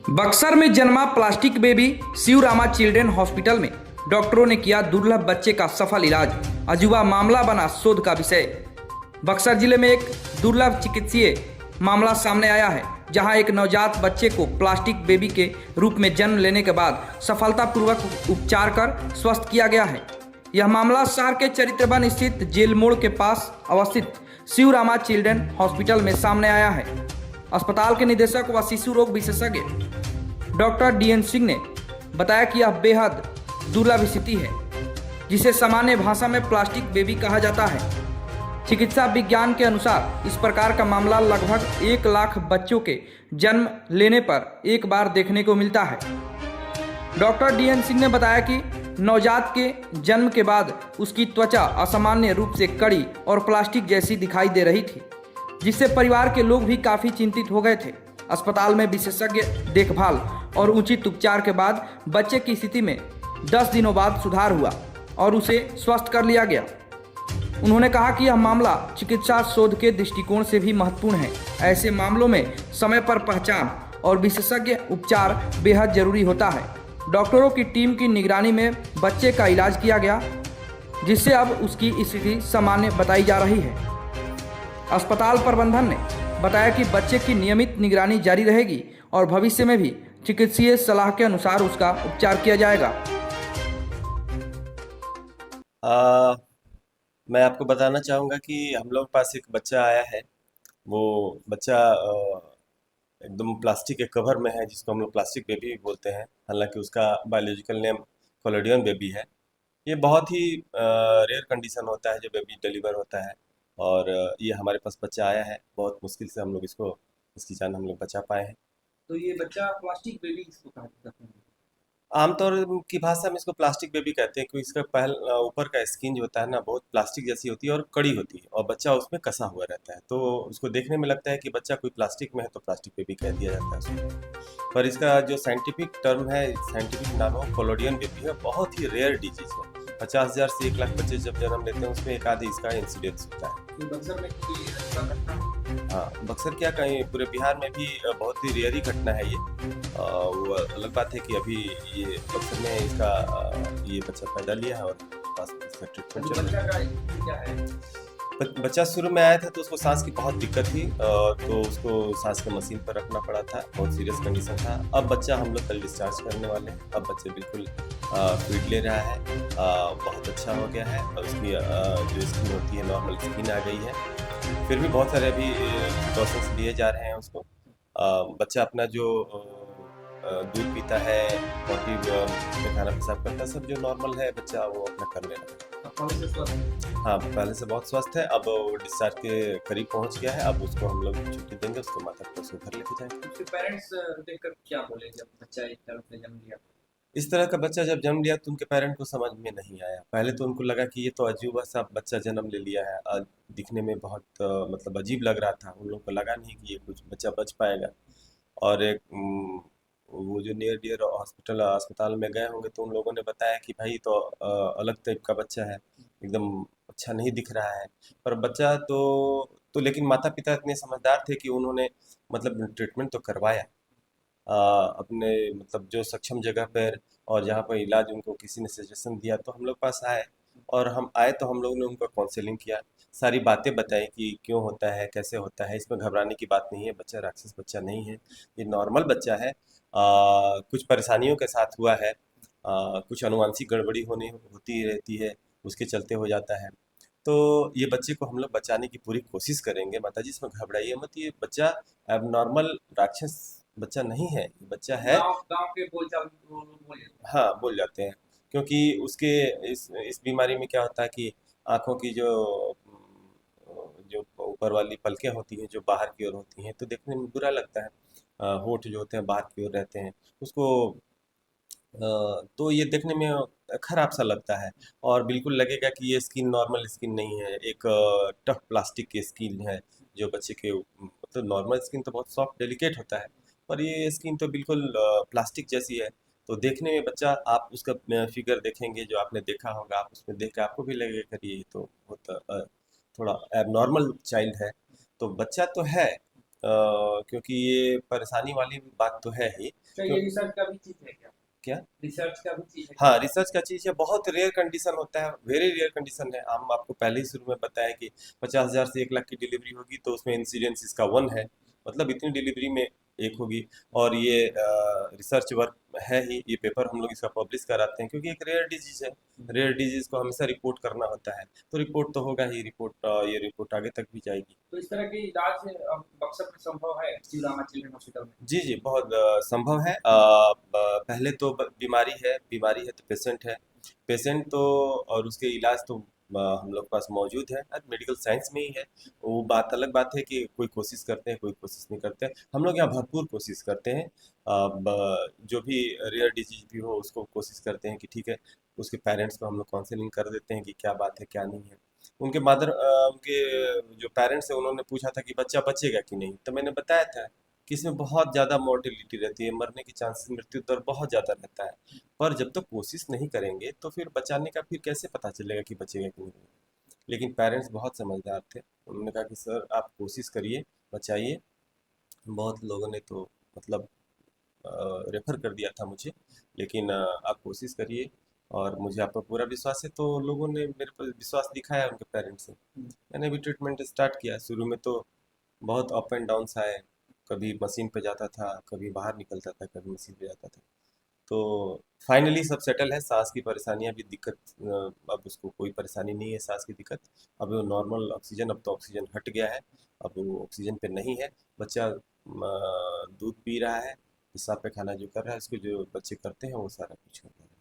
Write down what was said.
बक्सर में जन्मा plastic baby Shivrama children hospital में डॉक्टरों ने किया दुर्लभ बच्चे का सफल इलाज। अजूबा मामला बना शोध का विषय। बक्सर जिले में एक दुर्लभ चिकित्सीय मामला सामने आया है, जहां एक नवजात बच्चे को प्लास्टिक बेबी के रूप में जन्म लेने के बाद सफलतापूर्वक उपचार कर स्वस्थ किया गया है। यह मामला शहर के चरित्रवन स्थित जेल मोड़ के पास अवस्थित शिवरामा चिल्ड्रन हॉस्पिटल में सामने आया है। अस्पताल के निदेशक व शिशु रोग विशेषज्ञ डॉक्टर डीएन सिंह ने बताया कि यह बेहद दुर्लभ स्थिति है, जिसे सामान्य भाषा में प्लास्टिक बेबी कहा जाता है। चिकित्सा विज्ञान के अनुसार इस प्रकार का मामला लगभग 1 लाख बच्चों के जन्म लेने पर एक बार देखने को मिलता है। डॉक्टर डीएन सिंह ने बताया कि नवजात के जन्म के बाद उसकी त्वचा असामान्य रूप से कड़ी और प्लास्टिक जैसी दिखाई दे रही थी, जिससे परिवार के लोग भी काफ़ी चिंतित हो गए थे। अस्पताल में विशेषज्ञ देखभाल और उचित उपचार के बाद बच्चे की स्थिति में 10 दिनों बाद सुधार हुआ और उसे स्वस्थ कर लिया गया। उन्होंने कहा कि यह मामला चिकित्सा शोध के दृष्टिकोण से भी महत्वपूर्ण है। ऐसे मामलों में समय पर पहचान और विशेषज्ञ उपचार बेहद जरूरी होता है। डॉक्टरों की टीम की निगरानी में बच्चे का इलाज किया गया, जिससे अब उसकी स्थिति सामान्य बताई जा रही है। अस्पताल प्रबंधन ने बताया कि बच्चे की नियमित निगरानी जारी रहेगी और भविष्य में भी चिकित्सीय सलाह के अनुसार उसका उपचार किया जाएगा। मैं आपको बताना चाहूँगा कि हम लोग के पास एक बच्चा आया है। वो बच्चा एकदम प्लास्टिक के कवर में है, जिसको हम लोग प्लास्टिक बेबी बोलते हैं। हालांकि उसका बायोलॉजिकल नेम कोलोडियन बेबी है। ये बहुत ही रेयर कंडीशन होता है जो बेबी डिलीवर होता है, और ये हमारे पास बच्चा आया है। बहुत मुश्किल से हम लोग इसकी जान हम लोग बचा पाए हैं। तो ये बच्चा प्लास्टिक बेबी इसको कहा जाता है? आमतौर की भाषा में इसको प्लास्टिक बेबी कहते हैं, क्योंकि इसका ऊपर का स्किन जो होता है ना, बहुत प्लास्टिक जैसी होती है और कड़ी होती है, और बच्चा उसमें कसा हुआ रहता है। तो उसको देखने में लगता है कि बच्चा कोई प्लास्टिक में है, तो प्लास्टिक बेबी कह दिया जाता है उसको। पर इसका जो साइंटिफिक टर्म है, साइंटिफिक नाम है कोलोडियन बेबी है। बहुत ही रेयर डिजीज है। 50,000 से 1 लाख बच्चे जब जन्म लेते हैं, उसमें एक आधी इसका इंसिडेंस होता है। तो बक्सर में कोई ऐसा घटना है? हाँ, बक्सर क्या कहीं, पूरे बिहार में भी बहुत ही रेयर ही घटना है ये। वो अलग बात है कि अभी ये बक्सर में ये बच्चा पैदा लिया है और पास इसका ट्रीटमेंट चल रहा है। बच्चा का क्या है? बच्चा शुरू में आया था तो उसको सांस की बहुत दिक्कत थी, तो उसको सांस के मशीन पर रखना पड़ा था। बहुत सीरियस कंडीशन था। अब बच्चा हम लोग कल डिस्चार्ज करने वाले हैं। अब बच्चे बिल्कुल फीड ले रहा है, बहुत अच्छा हो गया है। और उसकी जो स्किन होती है, नॉर्मल स्किन आ गई है। फिर भी बहुत सारे अभी प्रिकॉशंस लिए जा रहे हैं उसको। बच्चा अपना जो दूध पीता है, पॉटी में खाना पेशाब करता है, सब जो नॉर्मल है बच्चा वो अपना करने लगा। हाँ, पहले से बहुत स्वस्थ है। अब वो डिस्चार्ज के करीब पहुंच गया है। अब उसको हम लोग छुट्टी देंगे, उसके माता पिता उसको घर लेके जाएंगे। उसके पेरेंट्स देखकर क्या बोले जब बच्चा इस तरह से जन्म लिया? इस तरह का बच्चा जब जन्म लिया तो उनके पेरेंट को समझ में नहीं आया। पहले तो उनको लगा कि ये तो अजूबा सा बच्चा जन्म ले लिया है। दिखने में बहुत मतलब अजीब लग रहा था। उन लोगों को लगा नहीं कि ये कुछ बच्चा बच पाएगा। और एक वो जो नियर डियर हॉस्पिटल अस्पताल में गए होंगे, तो उन लोगों ने बताया कि भाई तो अलग टाइप का बच्चा है, एकदम अच्छा नहीं दिख रहा है। पर बच्चा तो लेकिन माता पिता इतने समझदार थे कि उन्होंने मतलब ट्रीटमेंट तो करवाया अपने मतलब जो सक्षम जगह पर। और जहाँ पर इलाज उनको किसी ने सजेशन दिया तो हम लोग पास आए, और हम आए तो हम लोग ने उनको काउंसलिंग किया, सारी बातें बताई कि क्यों होता है, कैसे होता है। इसमें घबराने की बात नहीं है। बच्चा राक्षस बच्चा नहीं है, ये नॉर्मल बच्चा है। कुछ परेशानियों के साथ हुआ है। कुछ अनुवांशिक गड़बड़ी होनी होती रहती है, उसके चलते हो जाता है। तो ये बच्चे को हम लोग बचाने की पूरी कोशिश करेंगे। माताजी, इसमें घबराइए मत। ये बच्चा अब नॉर्मल राक्षस बच्चा नहीं है, ये बच्चा है। गांव के बोलचाल वो लोग बोले। हाँ, बोल जाते हैं, क्योंकि उसके इस बीमारी में क्या होता है कि आँखों की जो ऊपर वाली पलकें होती हैं, जो बाहर की ओर होती हैं, तो देखने में बुरा लगता है। होंठ जो होते हैं बाहर की ओर रहते हैं, उसको तो ये देखने में खराब सा लगता है। और बिल्कुल लगेगा कि ये स्किन नॉर्मल स्किन नहीं है, एक टफ प्लास्टिक की स्किन है। जो बच्चे के मतलब नॉर्मल स्किन तो बहुत सॉफ्ट डेलिकेट होता है, पर ये स्किन तो बिल्कुल प्लास्टिक जैसी है। तो देखने में बच्चा, आप उसका फिगर देखेंगे जो आपने देखा होगा, आप उसमें देख के आपको भी लगेगा कि ये तो बहुत थोड़ा एबनॉर्मल चाइल्ड है। तो बच्चा तो है, क्योंकि ये परेशानी वाली बात तो है ही। तो ये रिसर्च का भी चीज है क्या? क्या? रिसर्च का भी चीज है हाँ, रिसर्च का चीज़ है, बहुत रेयर कंडीशन होता है, वेरी रेयर कंडीशन है। हम आपको पहले ही शुरू में बताया कि 50,000 से 1 लाख की डिलीवरी होगी तो उसमें इंसिडेंस इसका 1 है, मतलब इतनी डिलीवरी में एक होगी। और ये रिसर्च वर्क है ही, ये पेपर हम लोग इसका पब्लिश कराते हैं क्योंकि एक रेयर डिजीज है। रेयर डिजीज को हमेशा रिपोर्ट करना होता है, तो रिपोर्ट तो होगा ही, ये रिपोर्ट आगे तक भी जाएगी। तो इस तरह की इलाज बक्सर में संभव है सिवरामा चिल्ड्रन हॉस्पिटल में? जी जी, बहुत संभव है। पहले तो बीमारी है तो पेशेंट है। पेशेंट तो और उसके इलाज तो हम लोग के पास मौजूद है, मेडिकल साइंस में ही है। वो बात अलग बात है कि कोई कोशिश करते हैं, कोई कोशिश नहीं करते हैं। हम लोग यहाँ भरपूर कोशिश करते हैं। जो भी रेयर डिजीज भी हो उसको कोशिश करते हैं कि ठीक है, उसके पेरेंट्स को हम लोग काउंसलिंग कर देते हैं कि क्या बात है क्या नहीं है। उनके जो पेरेंट्स है उन्होंने पूछा था कि बच्चा बचेगा कि नहीं, तो मैंने बताया था कि इसमें बहुत ज़्यादा मोर्टेलिटी रहती है, मरने की चांसेस, मृत्यु दर बहुत ज़्यादा रहता है। पर जब तक कोशिश नहीं करेंगे तो फिर बचाने का फिर कैसे पता चलेगा कि बचेगा कि नहीं। लेकिन पेरेंट्स बहुत समझदार थे, उन्होंने कहा कि सर आप कोशिश करिए, बचाइए। बहुत लोगों ने तो मतलब रेफर कर दिया था मुझे, लेकिन आप कोशिश करिए और मुझे आप पर पूरा विश्वास है। तो लोगों ने मेरे पर विश्वास दिखाया, उनके पेरेंट्स ने। मैंने भी ट्रीटमेंट स्टार्ट किया। शुरू में तो बहुत अप एंड डाउन्स आए, कभी मशीन पे जाता था, कभी बाहर निकलता था, कभी मशीन पे जाता था। तो फाइनली सब सेटल है। सांस की परेशानियां भी दिक्कत, अब उसको कोई परेशानी नहीं है सांस की दिक्कत। अब वो नॉर्मल ऑक्सीजन, अब तो ऑक्सीजन हट गया है, अब वो ऑक्सीजन पे नहीं है। बच्चा दूध पी रहा है, पेशाब पैखाना जो कर रहा है, उसको जो बच्चे करते हैं वो सारा कुछ कर रहा है।